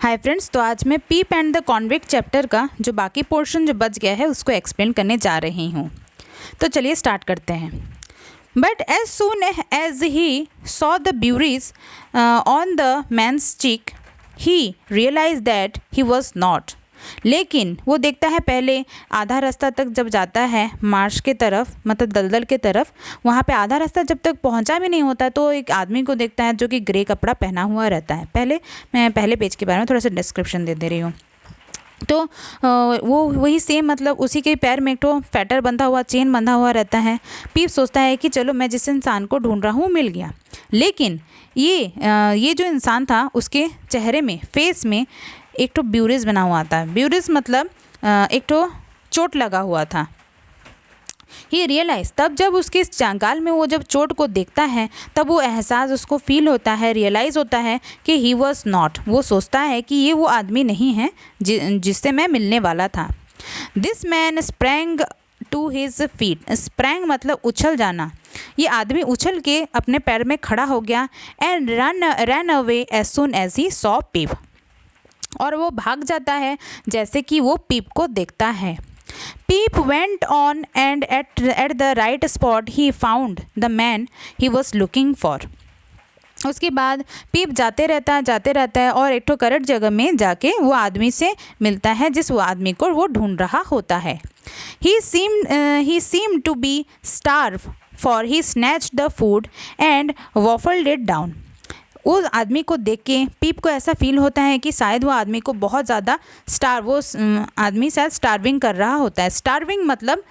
Hi friends, तो आज मैं पीप एंड द कॉन्विक्ट चैप्टर का जो बाकी पोर्शन जो बच गया है उसको एक्सप्लेन करने जा रही हूँ। तो चलिए स्टार्ट करते हैं। But as soon as he saw the bruises on the man's cheek he realise that he was not. लेकिन वो देखता है, पहले आधा रास्ता तक जब जाता है मार्श के तरफ, मतलब दलदल के तरफ, वहाँ पे आधा रास्ता जब तक पहुँचा भी नहीं होता तो एक आदमी को देखता है जो कि ग्रे कपड़ा पहना हुआ रहता है। मैं पहले पेज के बारे में थोड़ा सा डिस्क्रिप्शन दे रही हूँ। तो वो वही सेम, मतलब उसी के पैर में एक तो फेटर बंधा हुआ, चेन बंधा हुआ रहता है। पीप सोचता है कि चलो मैं जिस इंसान को ढूंढ रहा हूँ मिल गया। लेकिन ये जो इंसान था उसके चेहरे में, फेस में एक तो ब्यूरीज बना हुआ था। ब्यूरीज मतलब एक तो चोट लगा हुआ था। ही रियलाइज, तब जब उसके गाल में वो जब चोट को देखता है तब वो एहसास उसको फील होता है, रियलाइज़ होता है कि ही वॉज नॉट। वो सोचता है कि ये वो आदमी नहीं है जिससे मैं मिलने वाला था। This man sprang to his feet. Sprang मतलब उछल जाना। ये आदमी उछल के अपने पैर में खड़ा हो गया and run away as soon as he saw Pip. और वो भाग जाता है जैसे कि वो पीप को देखता है। Pip went on and at the right spot he found the man he was looking for. उसके बाद पीप जाते रहता है और एक तो करेक्ट जगह में जाके वो आदमी से मिलता है जिस वो आदमी को वो ढूंढ रहा होता है। ही seemed to be starved for he snatched the food and waffled it down। उस आदमी को देख के पीप को ऐसा फील होता है कि शायद वो आदमी को बहुत ज़्यादा आदमी शायद स्टार्विंग कर रहा होता है। स्टार्विंग मतलब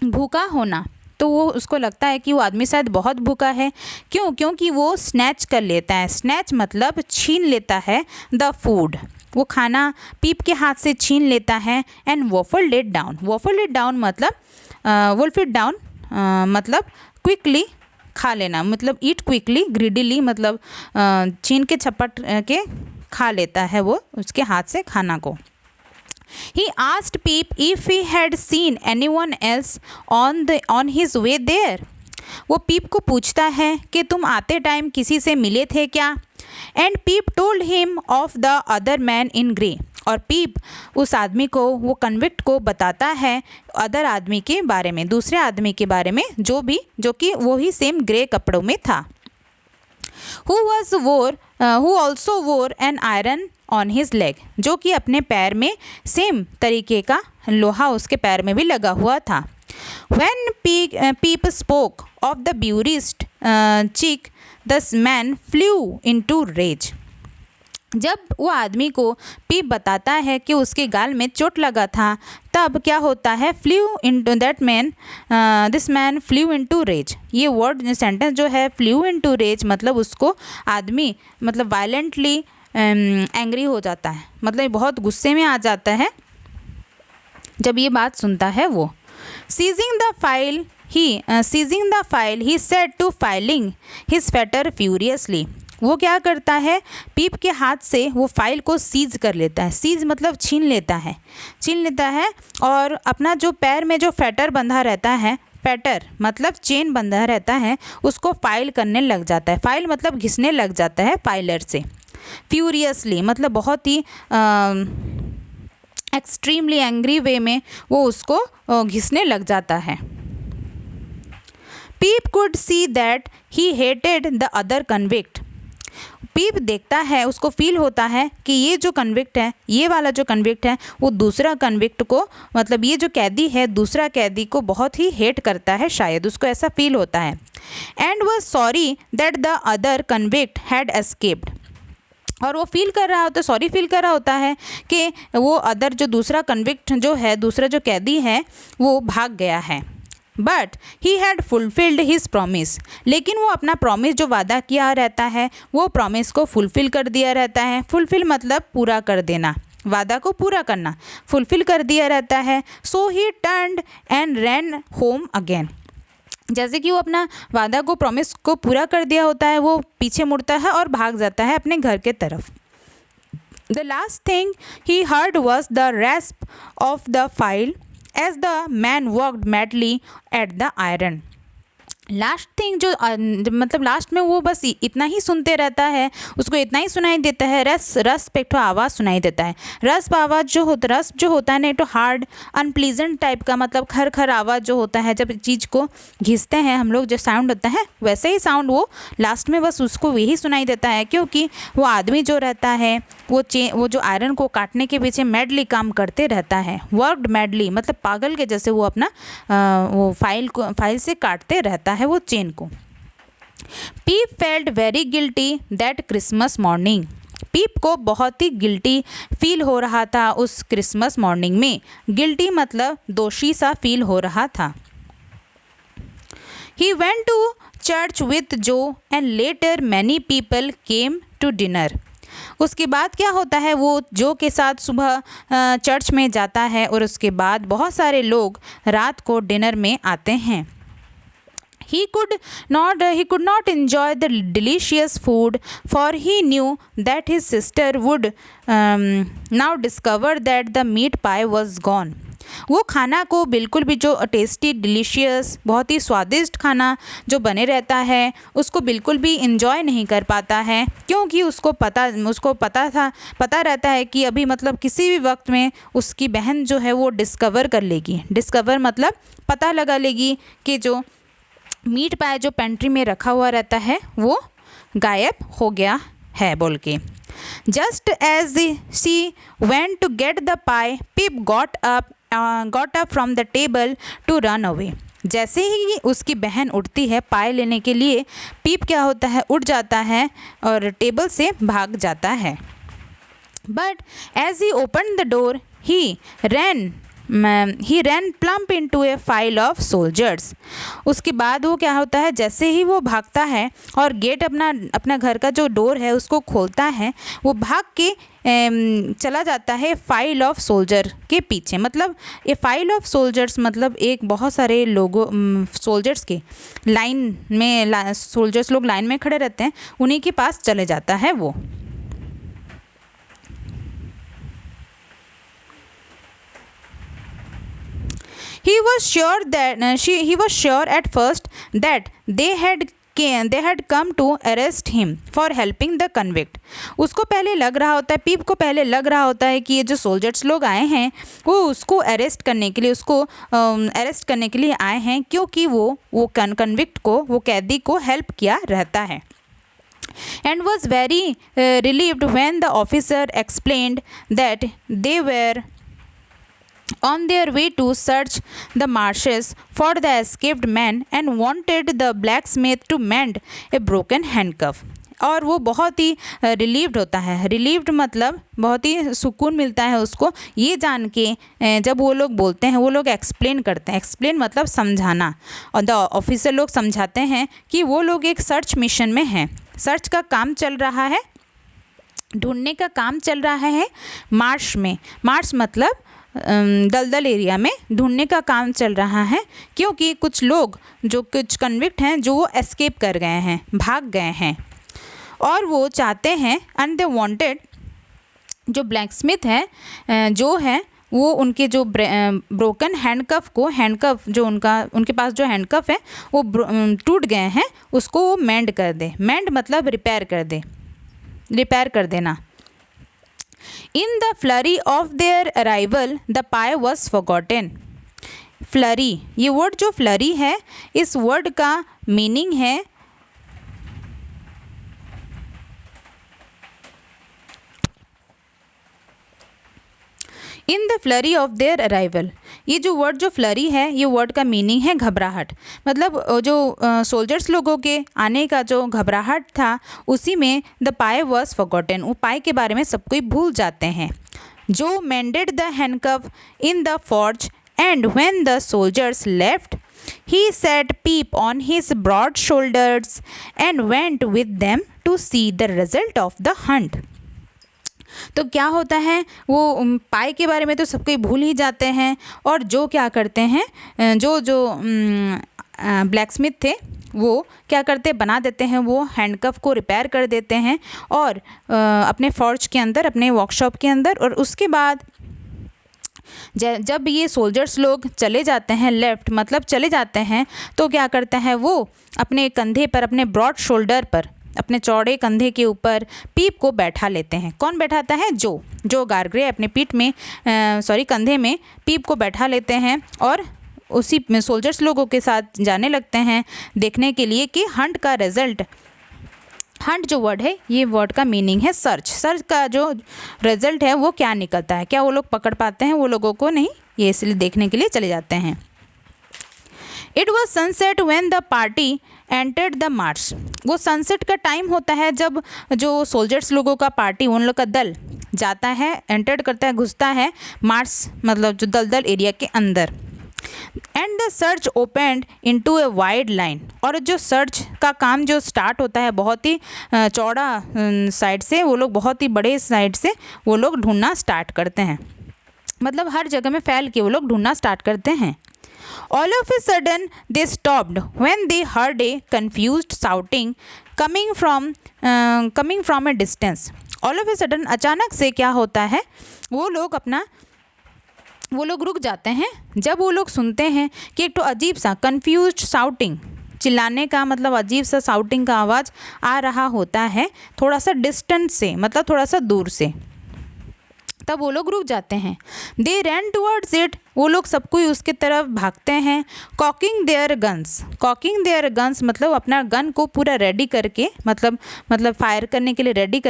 भूखा होना। तो वो उसको लगता है कि वो आदमी शायद बहुत भूखा है। क्योंकि वो स्नैच कर लेता है। स्नैच मतलब छीन लेता है द फूड। वो खाना पीप के हाथ से छीन लेता है and waffled it down. Waffled it down मतलब वुल्फ इट डाउन मतलब क्विकली खा लेना, मतलब ईट क्विकली, ग्रीडीली मतलब छीन के छपट के खा लेता है वो उसके हाथ से खाना को। He asked Peep if he had seen anyone else on his way there। वो पीप को पूछता है कि तुम आते टाइम किसी से मिले थे क्या। And Pip told him of the other man in grey. और पीप उस आदमी को, वो कन्विक्ट को बताता है अदर आदमी के बारे में, दूसरे आदमी के बारे में जो कि वही सेम ग्रे कपड़ों में था। who also wore an iron on his leg। जो कि अपने पैर में सेम तरीके का लोहा उसके पैर में भी लगा हुआ था। When Peep spoke of the bruised cheek, the man flew into rage। जब वो आदमी को पीप बताता है कि उसके गाल में चोट लगा था, तब क्या होता है, this man flew into rage. ये वर्ड सेंटेंस जो है फ्लू इनटू रेज मतलब उसको आदमी मतलब वायलेंटली एंग्री हो जाता है, मतलब बहुत गुस्से में आ जाता है जब ये बात सुनता है वो। Seizing the file he set to filing his fetter furiously. वो क्या करता है, पीप के हाथ से वो फाइल को सीज कर लेता है। सीज मतलब छीन लेता है और अपना जो पैर में जो फेटर बंधा रहता है, फेटर मतलब चेन बंधा रहता है, उसको फाइल करने लग जाता है। फाइल मतलब घिसने लग जाता है फाइलर से। फ्यूरियसली मतलब बहुत ही एक्सट्रीमली एंग्री वे में वो उसको घिसने लग जाता है। Pip could see that he hated the other convict. Pip देखता है, उसको फील होता है कि ये जो कन्विक्ट है, ये वाला जो कन्विक्ट है, वो दूसरा कन्विक्ट को, मतलब ये जो कैदी है दूसरा कैदी को बहुत ही हेट करता है, शायद उसको ऐसा फील होता है। And was sorry that the other convict had escaped. और वो सॉरी फील कर रहा होता है कि वो अदर जो दूसरा कन्विक्ट जो है, दूसरा जो कैदी है वो भाग गया है। But he had fulfilled his promise. लेकिन वो अपना प्रॉमिस जो वादा किया रहता है वो प्रॉमिस को फुलफिल कर दिया रहता है। फुलफिल मतलब पूरा कर देना, वादा को पूरा करना, फुलफिल कर दिया रहता है। So he turned and ran home again. जैसे कि वो अपना वादा को, प्रॉमिस को पूरा कर दिया होता है, वो पीछे मुड़ता है और भाग जाता है अपने घर के तरफ। The last thing he heard was the rasp of the file as the man worked madly at the iron। Last thing जो मतलब लास्ट में वो बस इतना ही सुनते रहता है, उसको इतना ही सुनाई देता है, रस पे तो आवाज़ सुनाई देता है। रस जो होता है ना, तो हार्ड अनप्लीजेंट टाइप का, मतलब खर खर आवाज़ जो होता है जब चीज़ को घिसते हैं हम लोग, जो साउंड होता है वैसे ही साउंड वो लास्ट में बस उसको यही सुनाई देता है, क्योंकि वो आदमी जो रहता है वो जो आयरन को काटने के पीछे मैडली काम करते रहता है। वर्कड मैडली मतलब पागल के जैसे वो अपना वो फाइल से काटते रहता है वो चेन को। Pip felt very guilty that Christmas morning. Pip को बहुत ही गिल्टी फील हो रहा था उस क्रिसमस मॉर्निंग में। गिल्टी मतलब दोषी सा फील हो रहा था। He went to church with Joe and later many people came to dinner. उसके बाद क्या होता है, वो जो के साथ सुबह चर्च में जाता है और उसके बाद बहुत सारे लोग रात को डिनर में आते हैं। He could not enjoy the delicious food, for he knew that his sister would now discover that the meat pie was gone. वो खाना को बिल्कुल भी, जो टेस्टी डिलीशियस बहुत ही स्वादिष्ट खाना जो बने रहता है, उसको बिल्कुल भी इंजॉय नहीं कर पाता है, क्योंकि उसको पता रहता है कि अभी मतलब किसी भी वक्त में उसकी बहन जो है वो डिस्कवर कर लेगी। डिस्कवर मतलब पता लगा लेगी कि जो मीट पाए जो पेंट्री में रखा हुआ रहता है वो गायब हो गया है बोल के। Just as she went to get the pie, Pip got up from the table to run away. जैसे ही उसकी बहन उठती है पाई लेने के लिए, पीप क्या होता है, उठ जाता है और टेबल से भाग जाता है। But as he open the door he ran plump into a file of soldiers. उसके बाद वो क्या होता है, जैसे ही वो भागता है और गेट अपना घर का जो डोर है उसको खोलता है, वो भाग के चला जाता है फाइल ऑफ सोल्जर के पीछे। मतलब ये फाइल ऑफ सोल्जर्स मतलब एक बहुत सारे लोगों सोल्जर्स के लाइन में सोल्जर्स लोग लाइन में खड़े रहते हैं, उन्हीं के पास चले जाता है वो। He was sure at first that they had come to arrest him for helping the convict. उसको पहले लग रहा होता है, पीप को पहले लग रहा होता है कि ये जो सोल्जर्स लोग आए हैं वो उसको अरेस्ट करने के लिए आए हैं, क्योंकि वो कन्विक्ट को, वो कैदी को हेल्प किया रहता है। And was very relieved when the officer explained that they were on their way to search the marshes for the escaped man and wanted the blacksmith to mend a broken handcuff. और वो बहुत ही relieved होता है। Relieved मतलब बहुत ही सुकून मिलता है उसको ये जान के, जब वो लोग बोलते हैं, वो लोग एक्सप्लेन करते हैं। एक्सप्लेन मतलब समझाना, और द ऑफिसर लोग समझाते हैं कि वो लोग एक सर्च मिशन में हैं। सर्च का काम चल रहा है, ढूंढने का काम चल रहा है मार्श में। मार्श मतलब दलदल एरिया में ढूंढने का काम चल रहा है, क्योंकि कुछ लोग जो कुछ कन्विक्ट हैं जो वो एस्केप कर गए हैं, भाग गए हैं, और वो चाहते हैं एंड दे वांटेड, जो ब्लैकस्मिथ है जो है वो उनके जो ब्रोकन हैंडकफ जो उनके पास जो हैंडकफ है वो टूट गए हैं, उसको वो मेंड कर दे। मेंड मतलब रिपेयर कर देना। In the flurry of their arrival, the pie was forgotten. Flurry, ये वर्ड जो flurry है, इस वर्ड का मीनिंग है in the flurry of their arrival. ये जो वर्ड जो फ्लरी है, ये वर्ड का मीनिंग है घबराहट। मतलब जो सोल्जर्स लोगों के आने का जो घबराहट था, उसी में द पाई वॉज फॉरगॉटन, वो पाई के बारे में सब कोई भूल जाते हैं। जो मेंडेड the handcuff in the forge and when the soldiers left he set Peep on his broad shoulders and went with them to see the result of the hunt. तो क्या होता है, वो पाई के बारे में तो सब कोई भूल ही जाते हैं, और जो क्या करते हैं, जो ब्लैकस्मिथ थे वो क्या करते, बना देते हैं, वो हैंडकफ को रिपेयर कर देते हैं और अपने फॉर्ज के अंदर, अपने वर्कशॉप के अंदर, और उसके बाद जब ये सोल्जर्स लोग चले जाते हैं, लेफ्ट मतलब चले जाते हैं, तो क्या करते हैं वो अपने कंधे पर, अपने ब्रॉड शोल्डर पर, अपने चौड़े कंधे के ऊपर पीप को बैठा लेते हैं। कौन बैठाता है? जो गार्ग्रे अपने पीठ में कंधे में पीप को बैठा लेते हैं और उसी सोल्जर्स लोगों के साथ जाने लगते हैं देखने के लिए कि हंट का रिजल्ट, हंट जो वर्ड है, ये वर्ड का मीनिंग है सर्च का जो रिजल्ट है वो क्या निकलता है, क्या वो लोग पकड़ पाते हैं वो लोगों को? नहीं, ये इसलिए देखने के लिए चले जाते हैं। It was sunset when the party entered the marsh. वो सनसेट का टाइम होता है जब जो सोल्जर्स लोगों का पार्टी, उन लोग का दल जाता है, एंटर्ड करता है, घुसता है मार्च मतलब जो दलदल एरिया के अंदर। And the search opened into a wide line. और जो सर्च का काम जो स्टार्ट होता है बहुत ही चौड़ा साइड से, वो लोग बहुत ही बड़े साइड से वो लोग ढूंढना स्टार्ट करते हैं, मतलब हर जगह में फैल के वो लोग ढूंढना स्टार्ट करते हैं। All of a sudden they stopped when they heard a confused shouting coming from a distance. All of a sudden अचानक से क्या होता है, वो लोग रुक जाते हैं जब वो लोग सुनते हैं कि एक तो अजीब सा confused shouting, चिल्लाने का मतलब अजीब सा शाउटिंग का आवाज़ आ रहा होता है थोड़ा सा डिस्टेंस से, मतलब थोड़ा सा दूर से। तब वो लोग रुक जाते हैं। दे रैन टूवर्ड्स इट, वो लोग सब कोई उसके तरफ भागते हैं। कॉकिंग देयर गन्स मतलब अपना गन को पूरा रेडी करके, मतलब फायर करने के लिए रेडी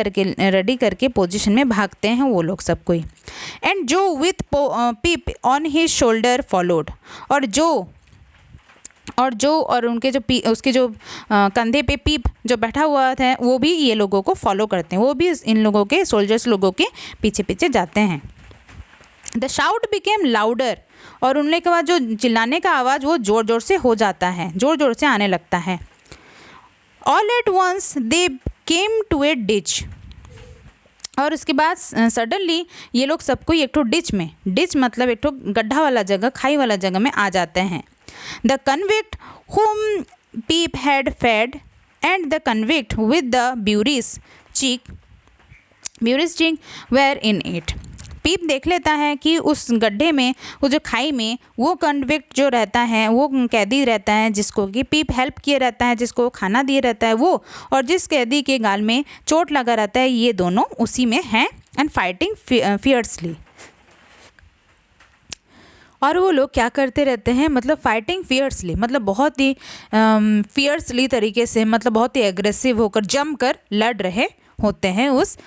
करके पोजीशन में भागते हैं वो लोग सब कोई। And Joe with Pip on his shoulder followed, और उनके उसके जो कंधे पे पीप जो बैठा हुआ था वो भी ये लोगों को फॉलो करते हैं, वो भी इन लोगों के सोल्जर्स लोगों के पीछे पीछे जाते हैं। द शाउट बिकेम लाउडर, और उनने के बाद जो चिल्लाने का आवाज़ वो ज़ोर ज़ोर से हो जाता है, ज़ोर ज़ोर से आने लगता है। All at once they came to a ditch, और उसके बाद सडनली ये लोग सबको एक ठो डिच मतलब एक ठो गड्ढा वाला जगह, खाई वाला जगह में आ जाते हैं। The convict whom Peep had fed and the convict with the Bury's cheek were in it. पीप देख लेता है कि उस गड्ढे में, वो जो खाई में, वो कन्विक्ट जो रहता है, वो कैदी रहता है जिसको कि पीप हेल्प किए रहता है, जिसको खाना दिए रहता है वो, और जिस कैदी के गाल में चोट लगा रहता है, ये दोनों उसी में हैं एंड फाइटिंग फियर्सली। और वो लोग क्या करते रहते हैं, मतलब फाइटिंग फियर्सली मतलब बहुत ही फियर्सली तरीके से, मतलब बहुत ही एग्रेसिव होकर जम कर लड़ रहे होते हैं उस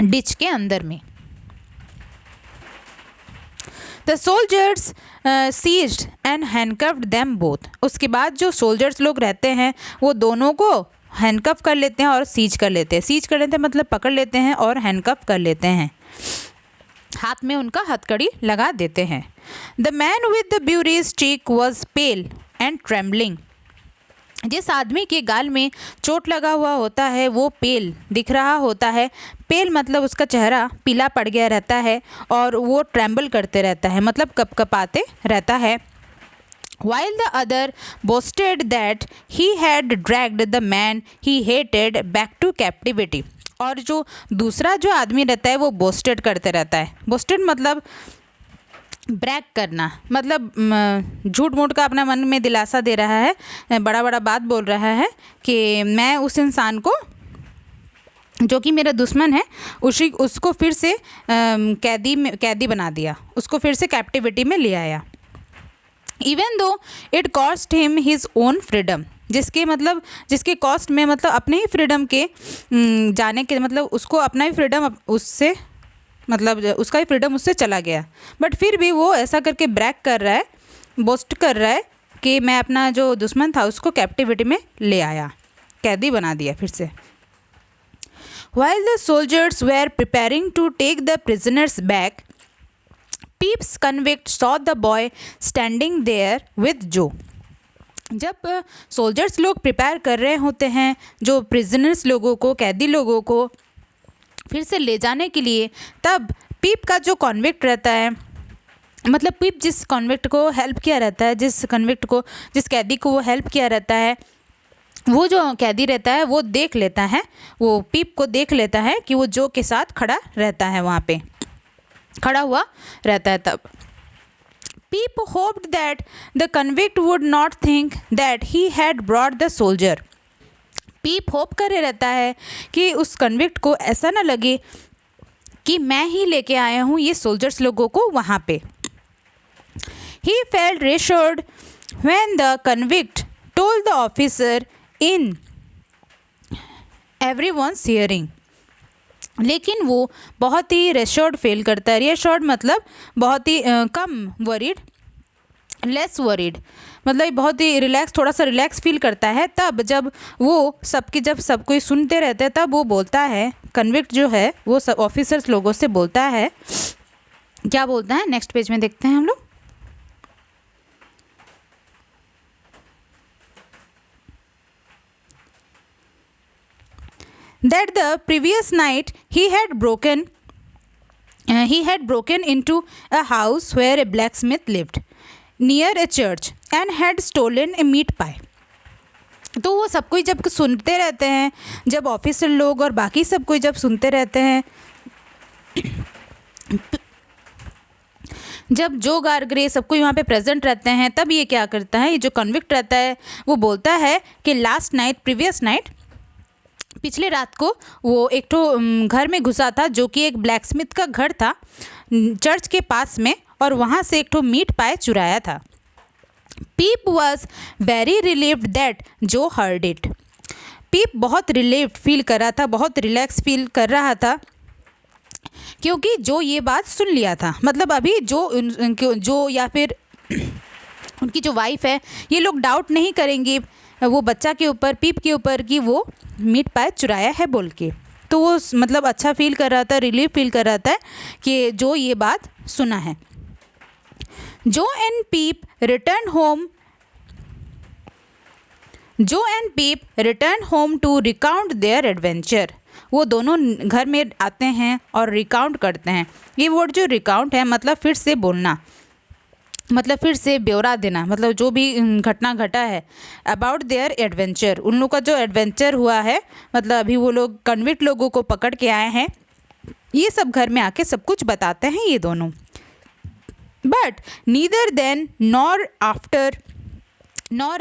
डिच के अंदर में। The soldiers seized and handcuffed them both. उसके बाद जो सोल्जर्स लोग रहते हैं वो दोनों को हैंडकफ कर लेते हैं और सीज कर लेते हैं मतलब पकड़ लेते हैं और हैंडकफ कर लेते हैं, हाथ में उनका हथकड़ी लगा देते हैं। The man with the ब्यूरीज cheek was pale and trembling. जिस आदमी के गाल में चोट लगा हुआ होता है वो पेल दिख रहा होता है। पेल मतलब उसका चेहरा पीला पड़ गया रहता है और वो ट्रेम्बल करते रहता है, मतलब कपकपाते रहता है। While the other boasted that he had dragged the man he hated back to captivity. और जो दूसरा जो आदमी रहता है वो बोस्टेड करते रहता है। बोस्टेड मतलब ब्रैग करना, मतलब झूठ मूठ का अपना मन में दिलासा दे रहा है, बड़ा बड़ा बात बोल रहा है कि मैं उस इंसान को जो कि मेरा दुश्मन है उसको फिर से कैदी बना दिया, उसको फिर से कैप्टिविटी में ले आया। Even though it cost him his own freedom, जिसके कॉस्ट में मतलब अपने ही फ्रीडम के जाने के, मतलब उसको अपना ही फ्रीडम उससे, मतलब उसका ही फ्रीडम उससे चला गया, बट फिर भी वो ऐसा करके ब्रैग कर रहा है, बोस्ट कर रहा है कि मैं अपना जो दुश्मन था उसको कैप्टिविटी में ले आया, कैदी बना दिया फिर से। While the soldiers were preparing to take the prisoners back, Peep's convict saw the boy standing there with Joe. जब सोल्जर्स लोग प्रिपेयर कर रहे होते हैं जो प्रिजनर्स लोगों को, कैदी लोगों को फिर से ले जाने के लिए, तब पीप का जो कॉन्विक्ट रहता है, मतलब पीप जिस कॉन्विक्ट को हेल्प किया रहता है, जिस कैदी को वो हेल्प किया रहता है, वो जो कैदी रहता है वो देख लेता है, वो पीप को देख लेता है कि वो जो के साथ खड़ा रहता है वहाँ पे। खड़ा हुआ रहता है तब। Peep hoped that the convict would not think that he had brought the soldier. Pip hope करे रहता है कि उस कन्विक्ट को ऐसा ना लगे कि मैं ही लेके आया हूँ ये सोल्जर्स लोगों को वहाँ पे। He felt reassured when the convict told the officer in everyone's hearing. लेकिन वो बहुत ही रेश्योर्ड फील करता है। रेश्योर्ड मतलब बहुत ही कम वरीड, लेस वरीड, मतलब बहुत ही रिलैक्स, थोड़ा सा रिलैक्स फील करता है तब जब वो जब सब कोई सुनते रहते हैं तब वो बोलता है, कन्विक्ट जो है वो सब ऑफिसर्स लोगों से बोलता है। क्या बोलता है नेक्स्ट पेज में देखते हैं हम लोग। That the previous night he had broken into a house where a blacksmith lived near a church and had stolen a meat pie. तो वो सब कोई जब सुनते रहते हैं, जब ऑफिसर लोग और बाकी सब कोई जब सुनते रहते हैं, जब जो गार्गरे सब कोई वहाँ पे प्रेजेंट रहते हैं, तब ये क्या करता है, ये जो कन्विक्ट रहता है वो बोलता है कि प्रीवियस नाइट, पिछले रात को वो एक तो घर में घुसा था जो कि एक ब्लैकस्मिथ का घर था चर्च के पास में, और वहाँ से एक तो मीट पाए चुराया था। पीप वॉज वेरी रिलीव्ड दैट जो हर्ड इट। पीप बहुत रिलीव्ड फील कर रहा था, बहुत रिलैक्स फील कर रहा था क्योंकि जो ये बात सुन लिया था, मतलब अभी जो या फिर उनकी जो वाइफ है, ये लोग डाउट नहीं करेंगे वो बच्चा के ऊपर, पीप के ऊपर, कि वो मीट पाए चुराया है बोल के। तो वो मतलब अच्छा फील कर रहा था, रिलीफ फील कर रहा था कि जो ये बात सुना है। Joe and Pip return home to recount their adventure. वो दोनों घर में आते हैं और रिकाउंट करते हैं। ये वर्ड जो रिकाउंट है मतलब फिर से बोलना, मतलब फिर से ब्यौरा देना, मतलब जो भी घटना घटा है अबाउट देयर एडवेंचर, उन लोगों का जो एडवेंचर हुआ है, मतलब अभी वो लोग कन्विक्ट लोगों को पकड़ के आए हैं, ये सब घर में आके सब कुछ बताते हैं ये दोनों। But neither then nor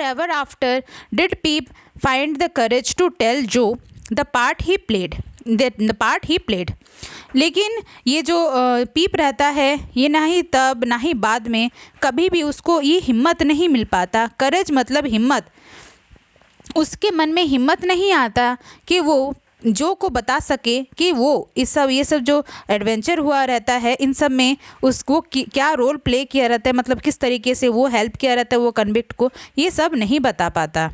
ever after did Pip find the courage to tell Joe the part he played. लेकिन ये जो पीप रहता है, ये ना ही तब ना ही बाद में कभी भी उसको ये हिम्मत नहीं मिल पाता, करेज मतलब हिम्मत, उसके मन में हिम्मत नहीं आता कि वो जो को बता सके कि वो ये सब जो एडवेंचर हुआ रहता है इन सब में उसको क्या रोल प्ले किया रहता है, मतलब किस तरीके से वो हेल्प किया रहता है वो कन्विक्ट को, ये सब नहीं बता पाता।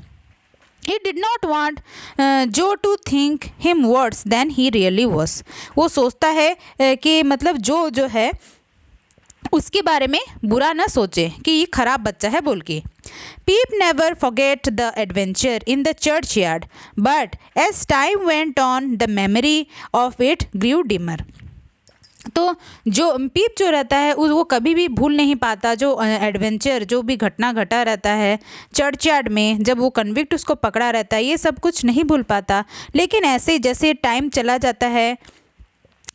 He did not want Joe to think him worse than he really was. वो सोचता है कि मतलब जो है उसके बारे में बुरा ना सोचे कि ये खराब बच्चा है बोल के। Peep never forget the adventure in the churchyard, but as time went on, the memory of it grew dimmer. तो जो पीप जो रहता है वो कभी भी भूल नहीं पाता जो एडवेंचर, जो भी घटना घटा रहता है चर्चयार्ड में, जब वो कन्विक्ट उसको पकड़ा रहता है, ये सब कुछ नहीं भूल पाता। लेकिन ऐसे जैसे टाइम चला जाता है,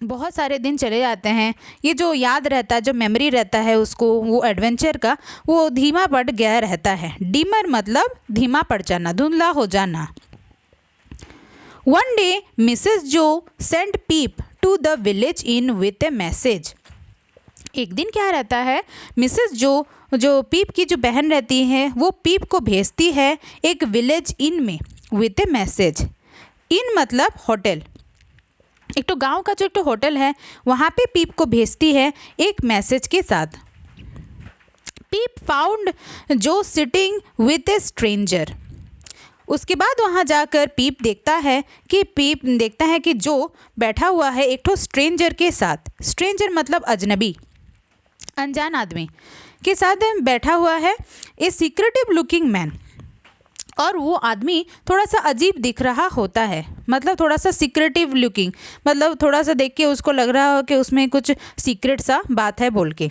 बहुत सारे दिन चले जाते हैं, ये जो याद रहता है, जो मेमोरी रहता है उसको, वो एडवेंचर का, वो धीमा पड़ गया रहता है। डिमर मतलब धीमा पड़ जाना, धुंधला हो जाना। One day, Mrs. Joe sent Peep to the village inn with a message. एक दिन क्या रहता है, मिसेस जो पीप की जो बहन रहती है वो पीप को भेजती है एक विलेज इन में विथ ए मैसेज। इन मतलब होटल, एक तो गांव का जो एक तो होटल है वहाँ पे पीप को भेजती है एक मैसेज के साथ। पीप फाउंड जो सिटिंग विथ ए स्ट्रेंजर। उसके बाद वहाँ जाकर पीप देखता है कि जो बैठा हुआ है एक तो स्ट्रेंजर के साथ। स्ट्रेंजर मतलब अजनबी, अनजान आदमी के साथ बैठा हुआ है। ए सीक्रेटिव लुकिंग मैन, और वो आदमी थोड़ा सा अजीब दिख रहा होता है, मतलब थोड़ा सा सीक्रेटिव लुकिंग, मतलब थोड़ा सा देख के उसको लग रहा हो कि उसमें कुछ सीक्रेट सा बात है बोल के।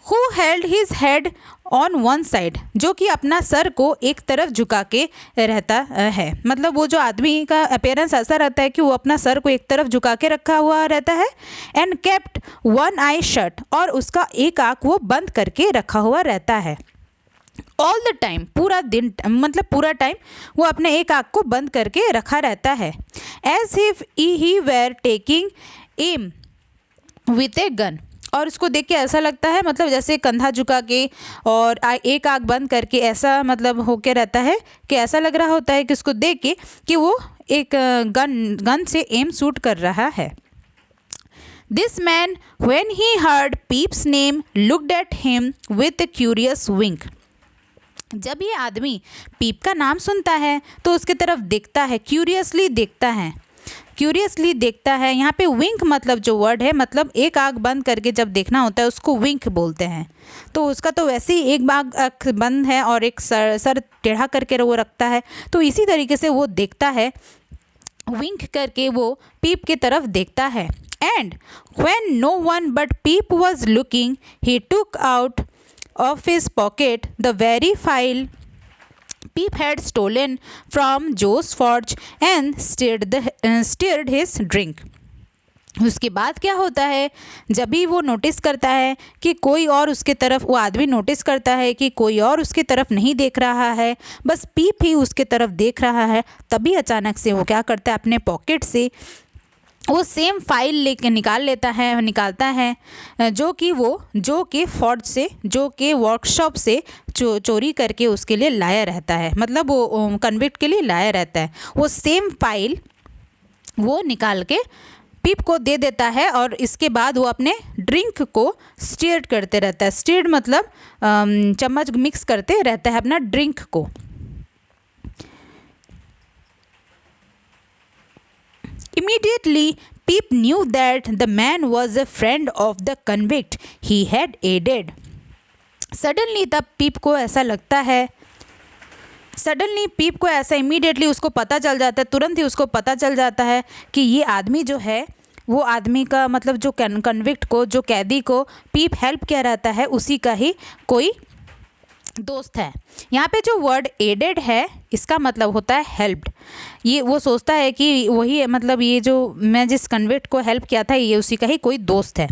Who held his head on one side, जो कि अपना सर को एक तरफ झुका के रहता है। मतलब वो जो आदमी का अपीयरेंस ऐसा रहता है कि वो अपना सर को एक तरफ झुका के रखा हुआ रहता है। And kept one I shut, और उसका एक आँख वो बंद करके रखा हुआ रहता है। ऑल द टाइम, पूरा दिन, मतलब पूरा टाइम वो अपने एक आँख को बंद करके रखा रहता है। As if he were taking aim with a gun, और उसको देख के ऐसा लगता है, मतलब जैसे कंधा झुका के और एक आँख बंद करके ऐसा मतलब होके रहता है कि ऐसा लग रहा होता है कि उसको देख के कि वो एक गन से एम शूट कर रहा है। This man when he heard Pip's name looked at him with a curious wink, जब ये आदमी पीप का नाम सुनता है तो उसकी तरफ देखता है, क्यूरियसली देखता है। यहाँ पे विंक मतलब जो वर्ड है, मतलब एक आँख बंद करके जब देखना होता है उसको विंक बोलते हैं। तो उसका तो वैसे ही एक आँख बंद है और एक सर टेढ़ा करके वो रखता है, तो इसी तरीके से वो देखता है, विंक करके वो पीप की तरफ देखता है। And when no one but Pip was looking he took out of his pocket the very file Peep had stolen from Joe's forge and stirred his drink. उसके बाद क्या होता है, जब भी वो नोटिस करता है कि कोई और उसके तरफ, वो आदमी नोटिस करता है कि कोई और उसके तरफ नहीं देख रहा है, बस पीप ही उसके तरफ देख रहा है, तभी अचानक से वो क्या करता है, अपने पॉकेट से वो सेम फाइल लेके निकालता है जो कि फोर्ज से, जो कि वर्कशॉप से चोरी करके उसके लिए लाया रहता है, मतलब वो कन्विक्ट के लिए लाया रहता है। वो सेम फाइल वो निकाल के पीप को दे देता है और इसके बाद वो अपने ड्रिंक को स्टीयर करते रहता है। स्टीर्ड मतलब चम्मच मिक्स करते रहता है अपना ड्रिंक को। Immediately, Peep knew that the man was a friend of the convict he had aided. Suddenly, तब पीप को ऐसा लगता है, इमीडिएटली उसको पता चल जाता है, तुरंत ही उसको पता चल जाता है कि ये आदमी जो है, वो आदमी का मतलब जो कन्विक्ट को, जो कैदी को पीप हेल्प किया रहता है, उसी का ही कोई दोस्त है। यहाँ पे जो वर्ड एडेड है इसका मतलब होता है हेल्प्ड। ये वो सोचता है कि वही, मतलब ये जो मैं जिस कन्विक्ट को हेल्प किया था ये उसी का ही कोई दोस्त है,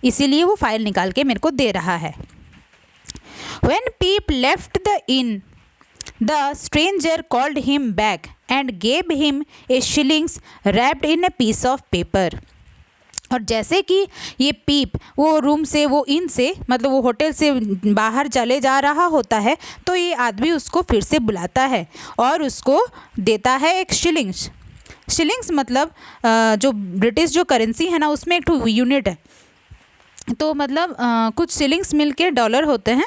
इसीलिए वो फाइल निकाल के मेरे को दे रहा है। When Peep left the inn, the stranger called him back and gave him a shillings wrapped in a piece of paper. और जैसे कि ये पीप वो रूम से, वो इन से, मतलब वो होटल से बाहर चले जा रहा होता है, तो ये आदमी उसको फिर से बुलाता है और उसको देता है एक शिलिंग्स मतलब जो ब्रिटिश जो करेंसी है ना, उसमें एक तो यूनिट है, तो मतलब कुछ शिलिंग्स मिल के डॉलर होते हैं,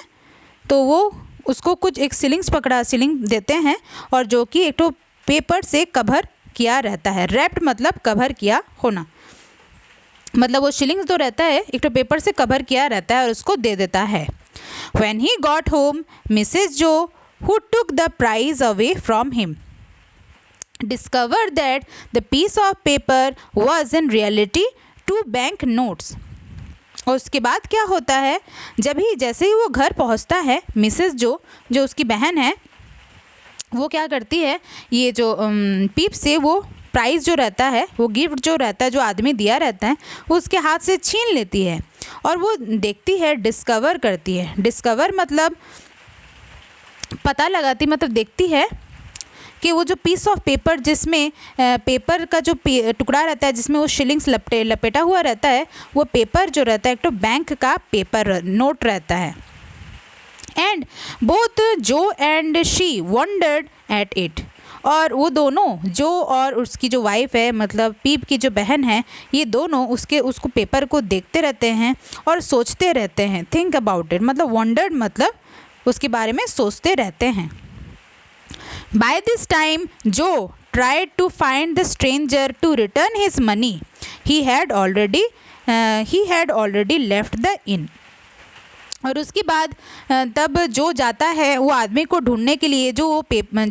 तो वो उसको कुछ एक शिलिंग देते हैं, और जो कि एक तो पेपर से कवर किया रहता है। रैप्ड मतलब कवर किया होना, मतलब वो शिलिंग्स जो रहता है एक तो पेपर से कवर किया रहता है और उसको दे देता है। When he got home, Mrs. Joe, who took the prize away from him, discovered that the piece of paper was in reality 2 bank notes. और उसके बाद क्या होता है, जैसे ही वो घर पहुंचता है, मिसेस जो उसकी बहन है, वो क्या करती है, ये जो पीप से वो प्राइज़ जो रहता है, वो गिफ्ट जो रहता है, जो आदमी दिया रहता है, वो उसके हाथ से छीन लेती है और वो देखती है, डिस्कवर करती है। डिस्कवर मतलब पता लगाती, मतलब देखती है कि वो जो पीस ऑफ पेपर, जिसमें पेपर का जो टुकड़ा रहता है, जिसमें वो शिलिंग्स लपेटा हुआ रहता है, वो पेपर जो रहता है एक तो बैंक का पेपर नोट रहता है। And both Joe and she wondered at it, और वो दोनों, जो और उसकी जो वाइफ है, मतलब पीप की जो बहन है, ये दोनों उसको पेपर को देखते रहते हैं और सोचते रहते हैं। थिंक अबाउट इट मतलब वंडर्ड मतलब उसके बारे में सोचते रहते हैं। बाय दिस टाइम जो tried to find the stranger to return his money. He had already left the inn. और उसके बाद तब जो जाता है वो आदमी को ढूंढने के लिए, जो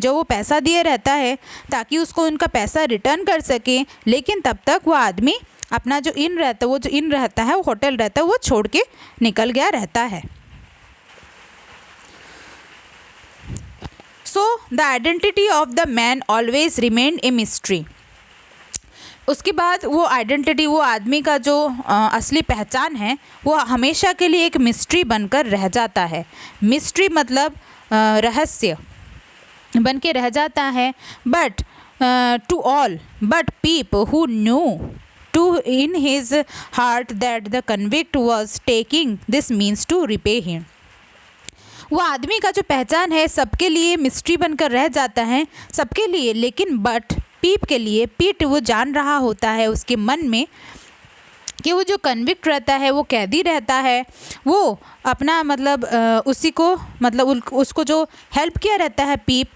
वो पैसा दिए रहता है ताकि उसको उनका पैसा रिटर्न कर सके, लेकिन तब तक वो आदमी अपना जो इन रहता है, वो होटल रहता है, वो छोड़ के निकल गया रहता है। So the identity of the man always remained a mystery. उसके बाद वो आइडेंटिटी, वो आदमी का जो असली पहचान है वो हमेशा के लिए एक मिस्ट्री बनकर रह जाता है। मिस्ट्री मतलब रहस्य बन के रह जाता है। But to all but Pip who knew too in his heart that the convict was taking this means to repay him. वो आदमी का जो पहचान है सबके लिए मिस्ट्री बनकर रह जाता है, सबके लिए, लेकिन बट पीप के लिए, पीट वो जान रहा होता है उसके मन में कि वो जो कन्विक्ट रहता है, वो कैदी रहता है, वो अपना मतलब उसी को मतलब उसको जो हेल्प किया रहता है पीप,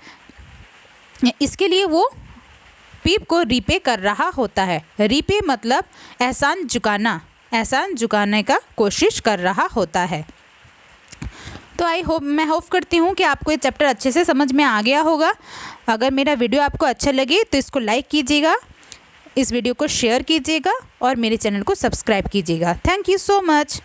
इसके लिए वो पीप को रिपे कर रहा होता है। रिपे मतलब एहसान चुकाना, एहसान चुकाने का कोशिश कर रहा होता है। तो मैं होप करती हूँ कि आपको ये चैप्टर अच्छे से समझ में आ गया होगा। अगर मेरा वीडियो आपको अच्छा लगे तो इसको लाइक कीजिएगा, इस वीडियो को शेयर कीजिएगा और मेरे चैनल को सब्सक्राइब कीजिएगा। Thank you so much.